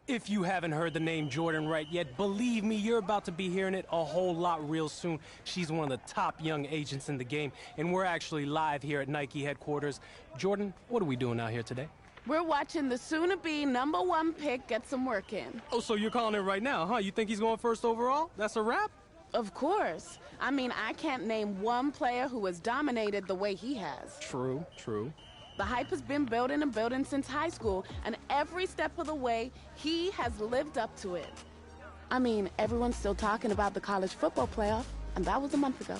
If you haven't heard the name Jordan Wright yet, believe me, you're about to be hearing it a whole lot real soon. She's one of the top young agents in the game, and we're actually live here at Nike headquarters. Jordan, what are we doing out here today? We're watching the soon-to-be #1 pick get some work in. Oh, so you're calling it right now, huh? You think he's going first overall? That's a wrap? Of course. I mean, I can't name one player who has dominated the way he has. True. The hype has been building and building since high school, and every step of the way, he has lived up to it. I mean, everyone's still talking about the college football playoff, and that was a month ago.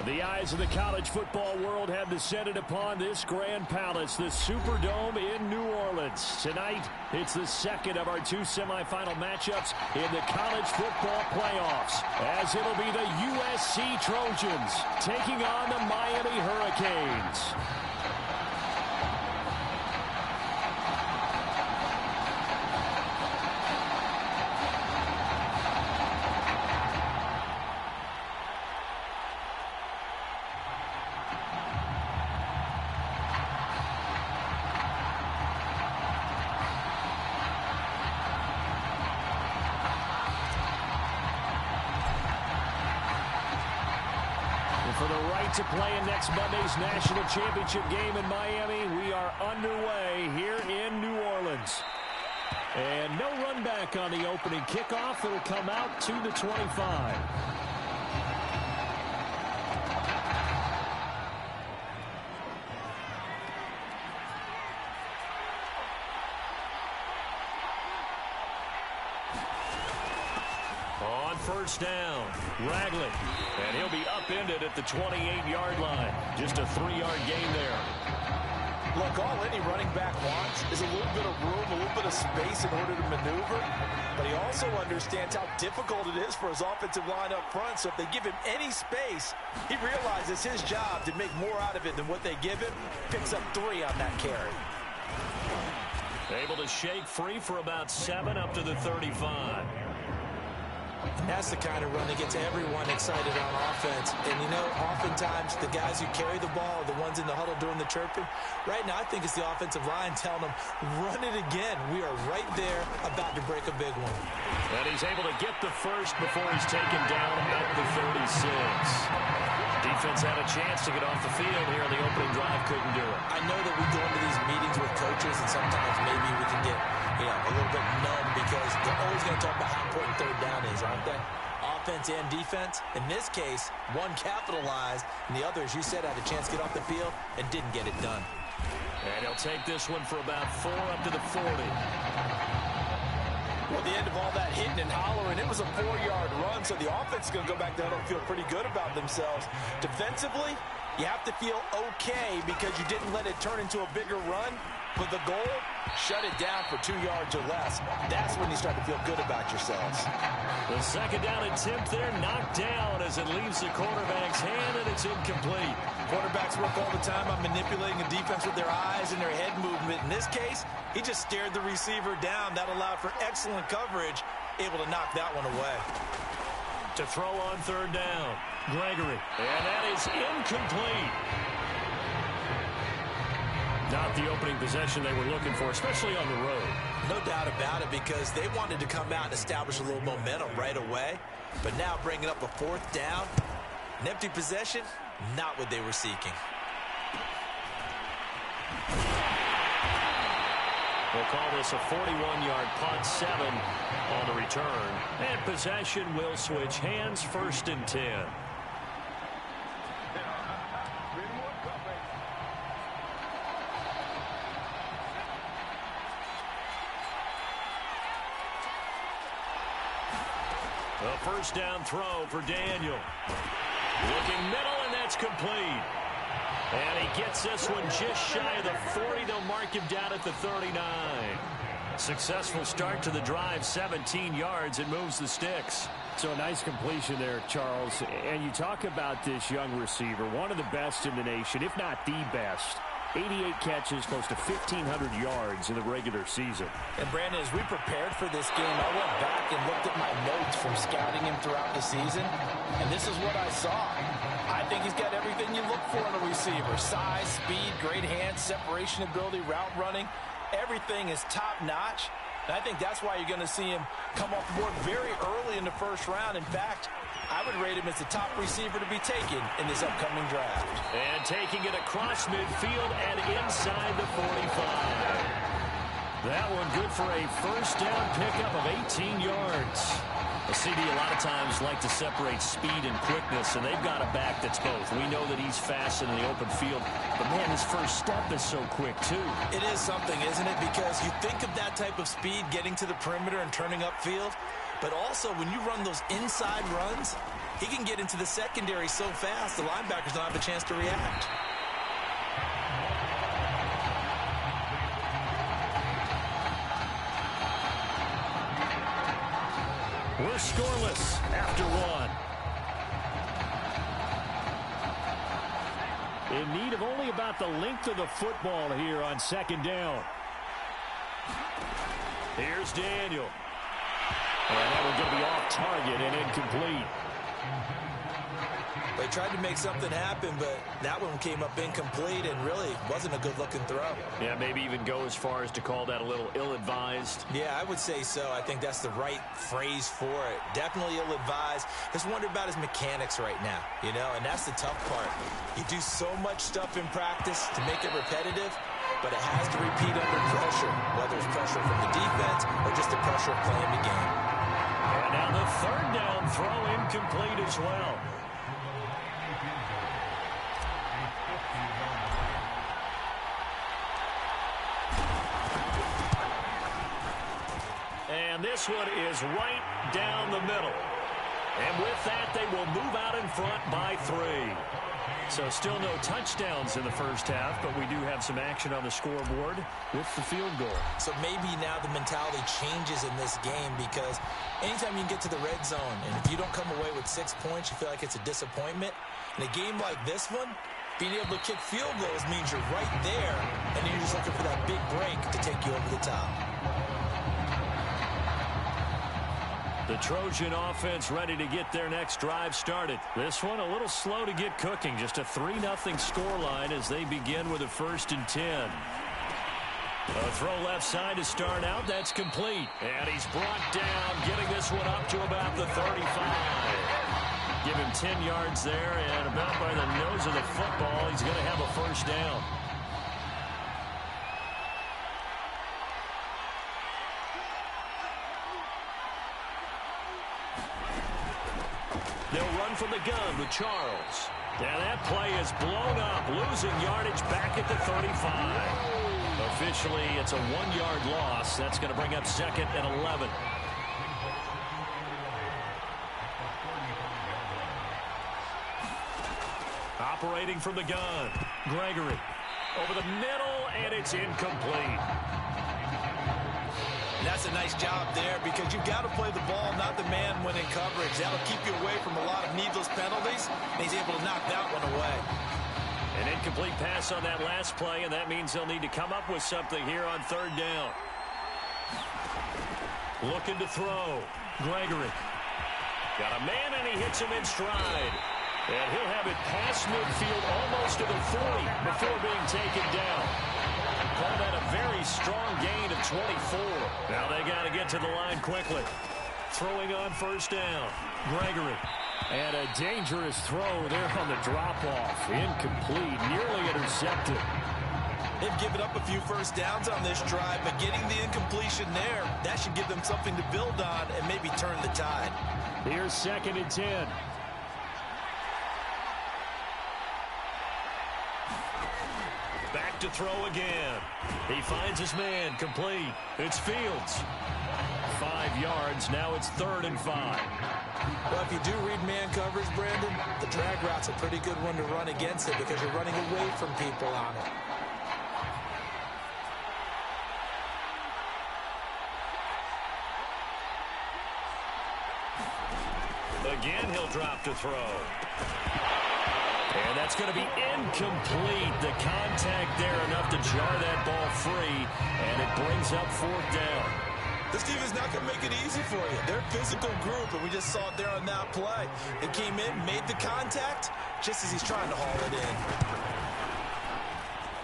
The eyes of the college football world have descended upon this grand palace, the Superdome in New Orleans. Tonight, it's the second of our two semifinal matchups in the college football playoffs, as it'll be the USC Trojans taking on the Miami Hurricanes. For the right to play in next Monday's national championship game in Miami, we are underway here in New Orleans. And no run back on the opening kickoff. It'll come out to the 25. On first down, Ragley. And he'll be upended at the 28-yard line. Just a 3-yard gain there. Look, all any running back wants is a little bit of room, a little bit of space in order to maneuver. But he also understands how difficult it is for his offensive line up front. So if they give him any space, he realizes his job to make more out of it than what they give him. Picks up 3 on that carry. Able to shake free for about 7 up to the 35. That's the kind of run that gets everyone excited on offense. And, you know, oftentimes the guys who carry the ball are the ones in the huddle doing the chirping. Right now, I think it's the offensive line telling them, run it again. We are right there about to break a big one. And he's able to get the first before he's taken down at the 36. Defense had a chance to get off the field here on the opening drive, couldn't do it. I know that we go into these meetings with coaches, and sometimes maybe we can get, a little bit numb because they're always going to talk about how important third down is, aren't they? Offense and defense. In this case, one capitalized, and the other, as you said, had a chance to get off the field and didn't get it done. And he'll take this one for about 4 up to the 40. Well, the end of all that hitting and hollering, it was a 4-yard run, so the offense is going to go back down and feel pretty good about themselves. Defensively, you have to feel okay because you didn't let it turn into a bigger run. But the goal, shut it down for 2 yards or less. That's when you start to feel good about yourselves. The second down attempt there knocked down as it leaves the quarterback's hand, and it's incomplete. Quarterbacks work all the time on manipulating the defense with their eyes and their head movement. In this case, he just stared the receiver down. That allowed for excellent coverage, able to knock that one away. To throw on third down, Gregory. And that is incomplete. Not the opening possession they were looking for, especially on the road. No doubt about it, because they wanted to come out and establish a little momentum right away. But now bringing up a 4th down, an empty possession, not what they were seeking. We'll call this a 41-yard punt, 7 on the return. And possession will switch hands, 1st and 10. A 1st down throw for Daniel. Looking middle, and that's complete. And he gets this one just shy of the 40. They'll mark him down at the 39. Successful start to the drive, 17 yards, and moves the sticks. So a nice completion there, Charles. And you talk about this young receiver, one of the best in the nation, if not the best. 88 catches, close to 1,500 yards in the regular season. And Brandon, as we prepared for this game, I went back and looked at my notes from scouting him throughout the season, and this is what I saw. I think he's got everything you look for in a receiver. Size, speed, great hands, separation ability, route running. Everything is top-notch. And I think that's why you're going to see him come off the board very early in the first round. In fact, I would rate him as the top receiver to be taken in this upcoming draft. And taking it across midfield and inside the 45. That one good for a first down pickup of 18 yards. A CD a lot of times like to separate speed and quickness, and they've got a back that's both. We know that he's fast in the open field, but man, his first step is so quick too. It is something, isn't it? Because you think of that type of speed getting to the perimeter and turning upfield, but also when you run those inside runs, he can get into the secondary so fast the linebackers don't have a chance to react. We're scoreless after one. In need of only about the length of the football here on second down. Here's Daniel. And that one's going to be off target and incomplete. They tried to make something happen, but that one came up incomplete and really wasn't a good-looking throw. Yeah, maybe even go as far as to call that a little ill-advised. Yeah, I would say so. I think that's the right phrase for it. Definitely ill-advised. Just wonder about his mechanics right now, you know, and that's the tough part. You do so much stuff in practice to make it repetitive, but it has to repeat under pressure, whether it's pressure from the defense or just the pressure of playing the game. And now the third down throw incomplete as well. And this one is right down the middle. And with that, they will move out in front by 3. So still no touchdowns in the first half, but we do have some action on the scoreboard with the field goal. So maybe now the mentality changes in this game because anytime you can get to the red zone, and if you don't come away with 6 points, you feel like it's a disappointment. In a game like this one, being able to kick field goals means you're right there, and you're just looking for that big break to take you over the top. The Trojan offense ready to get their next drive started. This one a little slow to get cooking. Just a 3-0 scoreline as they begin with a 1st and 10. A throw left side to start out. That's complete. And he's brought down, getting this one up to about the 35. Give him 10 yards there, and about by the nose of the football, he's going to have a first down. They'll run from the gun with Charles. And that play is blown up, losing yardage back at the 35. Officially, it's a 1-yard loss. That's going to bring up 2nd and 11. Operating from the gun, Gregory. Over the middle, and it's incomplete. That's a nice job there because you've got to play the ball, not the man when in coverage. That'll keep you away from a lot of needless penalties, and he's able to knock that one away. An incomplete pass on that last play, and that means they'll need to come up with something here on 3rd down. Looking to throw. Gregory. Got a man, and he hits him in stride. And he'll have it past midfield almost to the 40 before being taken down. Call that a very strong gain of 24. Now they got to get to the line quickly. Throwing on 1st down. Gregory. And a dangerous throw there on the drop-off. Incomplete. Nearly intercepted. They've given up a few first downs on this drive, but getting the incompletion there, that should give them something to build on and maybe turn the tide. Here's 2nd and 10. Back to throw again. He finds his man, complete. It's Fields. 5 yards, now it's 3rd and 5. Well, if you do read man coverage, Brandon, the drag route's a pretty good one to run against it because you're running away from people on it. Again, he'll drop to throw. And that's going to be incomplete. The contact there enough to jar that ball free, and it brings up 4th down. This team is not going to make it easy for you. They're a physical group, and we just saw it there on that play. It came in, made the contact, just as he's trying to haul it in.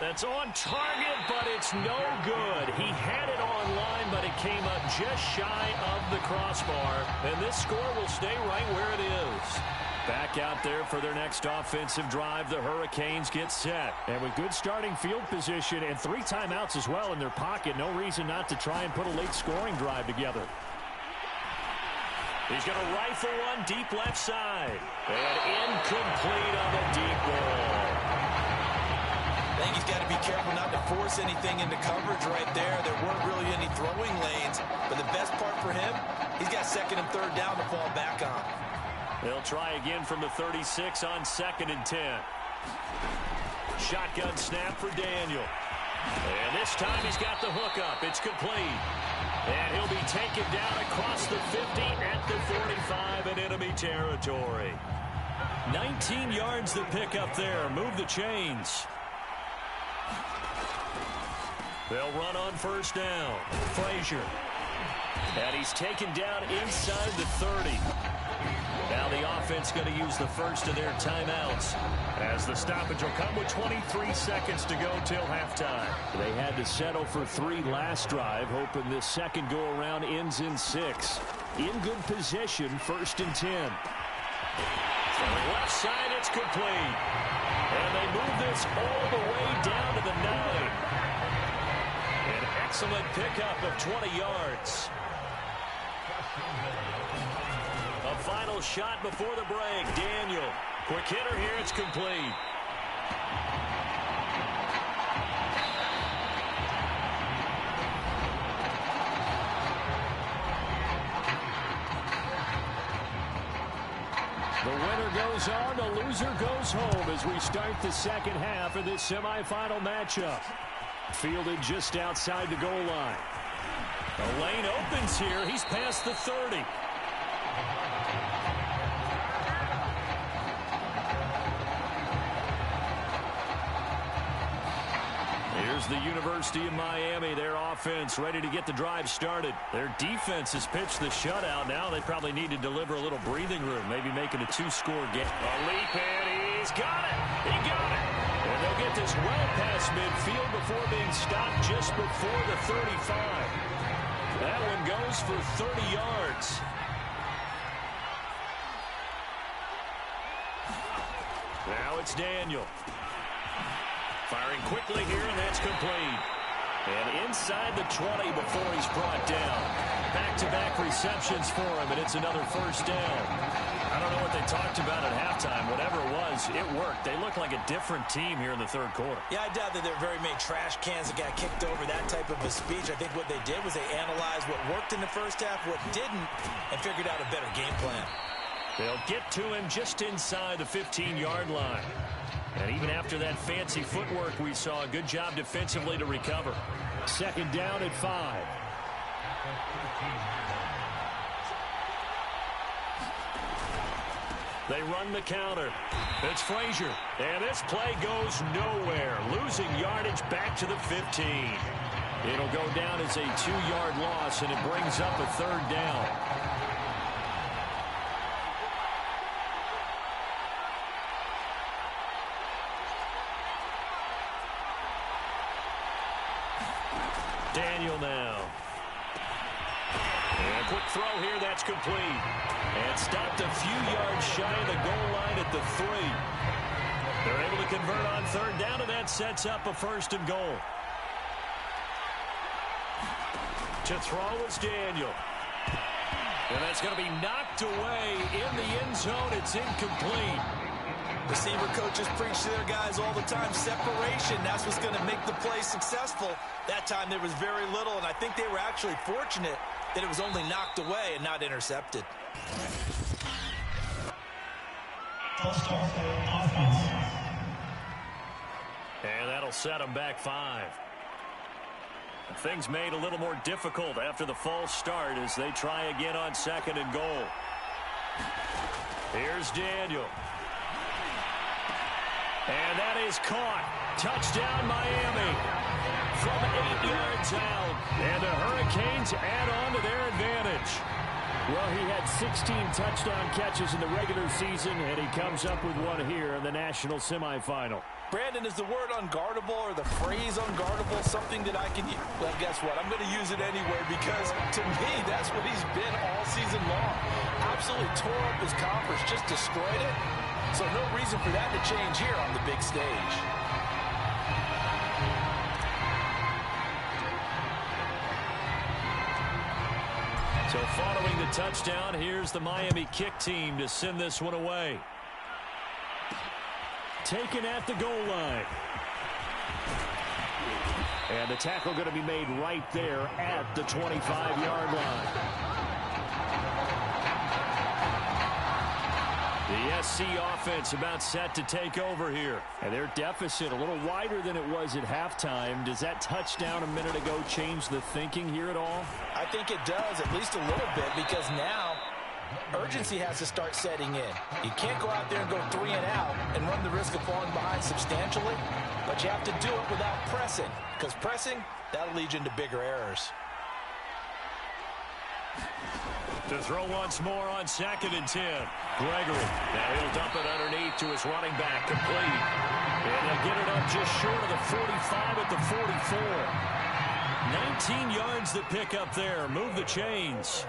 That's on target, but it's no good. He had it on line, but it came up just shy of the crossbar, and this score will stay right where it is. Back out there for their next offensive drive. The Hurricanes get set. And with good starting field position and 3 timeouts as well in their pocket, no reason not to try and put a late scoring drive together. He's going to rifle one deep left side. And incomplete on the deep ball. I think he's got to be careful not to force anything into coverage right there. There weren't really any throwing lanes. But the best part for him, he's got 2nd and 3rd down to fall back on. They'll try again from the 36 on 2nd and 10. Shotgun snap for Daniel. And this time he's got the hook up. It's complete. And he'll be taken down across the 50 at the 45 in enemy territory. 19 yards to pick up there. Move the chains. They'll run on 1st down. Frazier. And he's taken down inside the 30. Now the offense going to use the first of their timeouts as the stoppage will come with 23 seconds to go till halftime. They had to settle for 3 last drive, hoping this second go-around ends in 6. In good position, 1st and 10. From the left side, it's complete. And they move this all the way down to the 9. An excellent pickup of 20 yards. A final shot before the break. Daniel. Quick hitter here. It's complete. The winner goes on. The loser goes home as we start the second half of this semifinal matchup. Fielded just outside the goal line. The lane opens here. He's past the 30. Here's the University of Miami, their offense ready to get the drive started. Their defense has pitched the shutout. Now they probably need to deliver a little breathing room, maybe make it a 2-score game. A leap, and he's got it. He got it. And they'll get this well past midfield before being stopped just before the 35. That one goes for 30 yards. Now it's Daniel. Firing quickly here, and that's complete. And inside the 20 before he's brought down. Back-to-back receptions for him, and it's another 1st down. I don't know what they talked about at halftime. Whatever it was, it worked. They look like a different team here in the 3rd quarter. Yeah, I doubt that there are very many trash cans that got kicked over, that type of a speech. I think what they did was they analyzed what worked in the first half, what didn't, and figured out a better game plan. They'll get to him just inside the 15-yard line. And even after that fancy footwork we saw, a good job defensively to recover. 2nd down at 5. They run the counter. It's Frazier. And this play goes nowhere. Losing yardage back to the 15. It'll go down as a 2-yard loss, and it brings up a 3rd down. Daniel now. And a quick throw here, that's complete. And stopped a few yards shy of the goal line at the 3. They're able to convert on 3rd down, and that sets up a 1st and goal. To throw is Daniel. And that's going to be knocked away in the end zone. It's incomplete. Receiver coaches preach to their guys all the time. Separation, that's what's going to make the play successful. That time there was very little, and I think they were actually fortunate that it was only knocked away and not intercepted. And that'll set them back 5. Things made a little more difficult after the false start as they try again on 2nd and goal. Here's Daniel. And that is caught. Touchdown, Miami. From 8 yards out. And the Hurricanes add on to their advantage. Well, he had 16 touchdown catches in the regular season, and he comes up with one here in the national semifinal. Brandon, is the word unguardable or the phrase unguardable something that I can use? Well, guess what? I'm going to use it anyway because, to me, that's what he's been all season long. Absolutely tore up his conference, just destroyed it. So no reason for that to change here on the big stage. So following the touchdown, here's the Miami kick team to send this one away. Taken at the goal line. And the tackle going to be made right there at the 25-yard line. The SC offense about set to take over here. And their deficit a little wider than it was at halftime. Does that touchdown a minute ago change the thinking here at all? I think it does, at least a little bit, because now urgency has to start setting in. You can't go out there and go 3 and out and run the risk of falling behind substantially, but you have to do it without pressing, because pressing, that'll lead you into bigger errors. To throw once more on 2nd and 10. Gregory. Now he'll dump it underneath to his running back. Complete. And he'll get it up just short of the 45 at the 44. 19 yards to pick up there. Move the chains.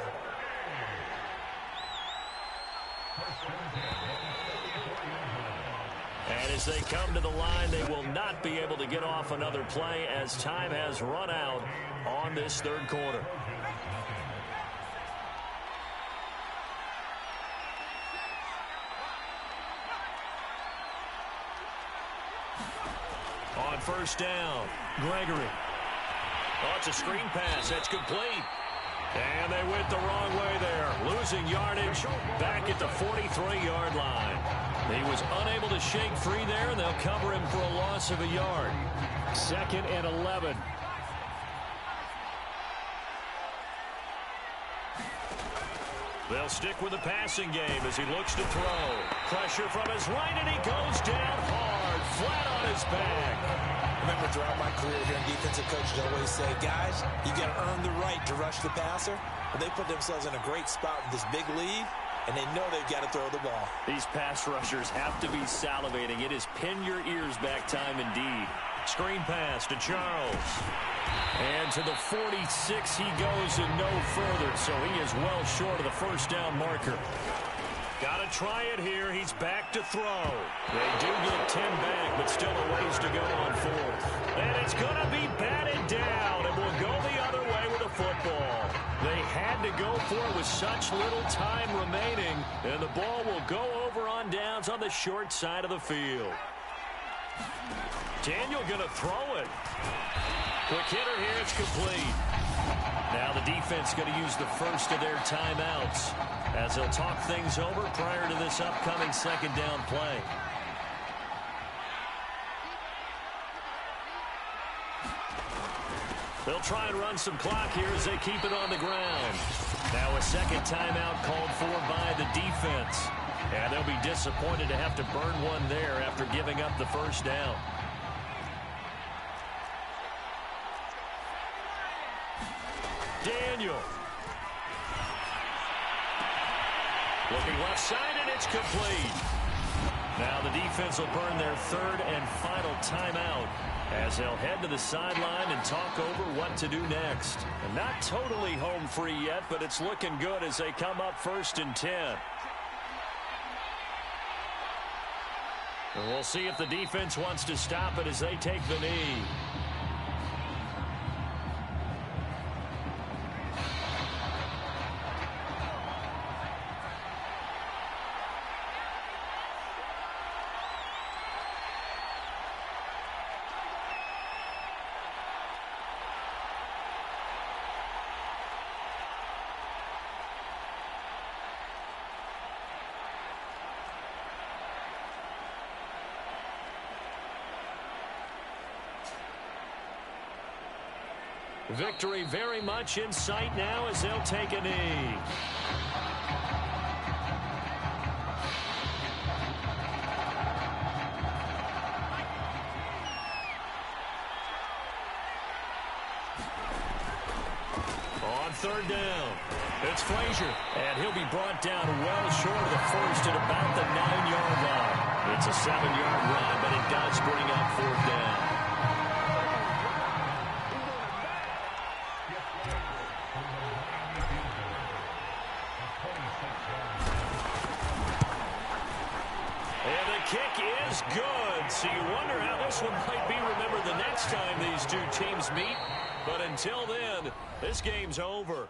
And as they come to the line, they will not be able to get off another play as time has run out on this third quarter. On first down, Gregory. Oh, it's a screen pass. That's complete. And they went the wrong way there. Losing yardage back at the 43-yard line. He was unable to shake free there, and they'll cover him for a loss of a yard. 2nd and 11. They'll stick with the passing game as he looks to throw. Pressure from his right, and he goes down hard, flat on his back. Remember, throughout my career here in defensive coaches, I always say, guys, you got to earn the right to rush the passer. But they put themselves in a great spot with this big lead, and they know they've got to throw the ball. These pass rushers have to be salivating. It is pin your ears back time indeed. Screen pass to Charles. And to the 46 he goes and no further, so he is well short of the first down marker. Got to try it here. He's back to throw. They do get 10 back, but still a ways to go on 4th. And it's going to be batted down, and will go the other way with the football. They had to go for it with such little time remaining, and the ball will go over on downs on the short side of the field. Daniel going to throw it. Quick hitter here, it's complete. Now the defense going to use the first of their timeouts as they'll talk things over prior to this upcoming 2nd down play. They'll try and run some clock here as they keep it on the ground. Now a 2nd timeout called for by the defense. And they'll be disappointed to have to burn one there after giving up the first down. Daniel. Looking left side, and it's complete. Now the defense will burn their 3rd and final timeout as they'll head to the sideline and talk over what to do next. And not totally home free yet, but it's looking good as they come up 1st and 10. And we'll see if the defense wants to stop it as they take the knee. Victory very much in sight now as they'll take a knee. On third down, it's Frazier, and he'll be brought down well short of the first at about the 9-yard line. It's a 7-yard run, but it does bring up fourth down. And the kick is good, so you wonder how this one might be remembered the next time these two teams meet. But until then, this game's over.